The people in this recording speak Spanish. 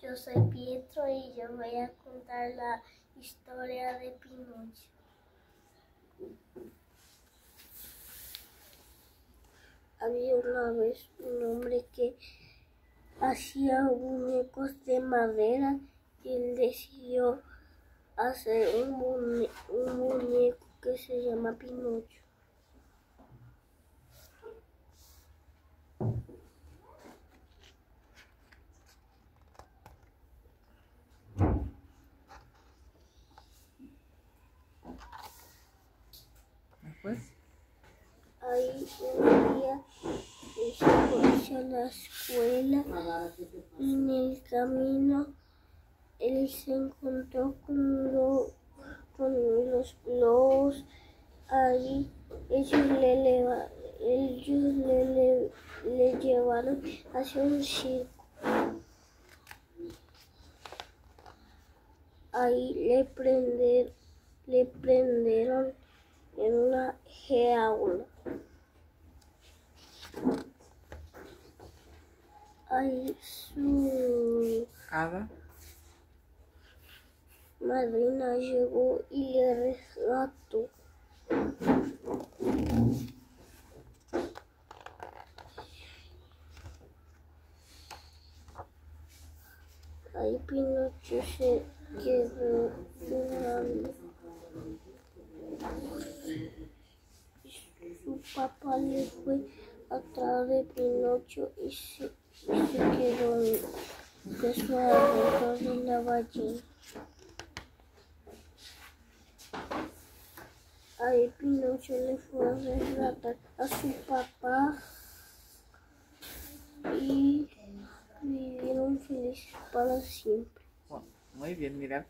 Yo soy Pietro y yo voy a contar la historia de Pinocho. Había una vez un hombre que hacía muñecos de madera y él decidió hacer un muñeco que se llama Pinocho. Después, Ahí un día él se fue hacia la escuela y en el camino él se encontró con los globos. Ahí ellos le llevaron hacia un circo. Ahí le prendieron en una jaula. Ahí su hada, madrina llegó y le rescató. Ahí Pinocho se quedó llorando. Su papá le fue atrás de Pinocho y se quedó de su alrededor de la ballena. Ahí Pinocho le fue a rescatar a su papá y vivieron felices para siempre. muy bien, mira.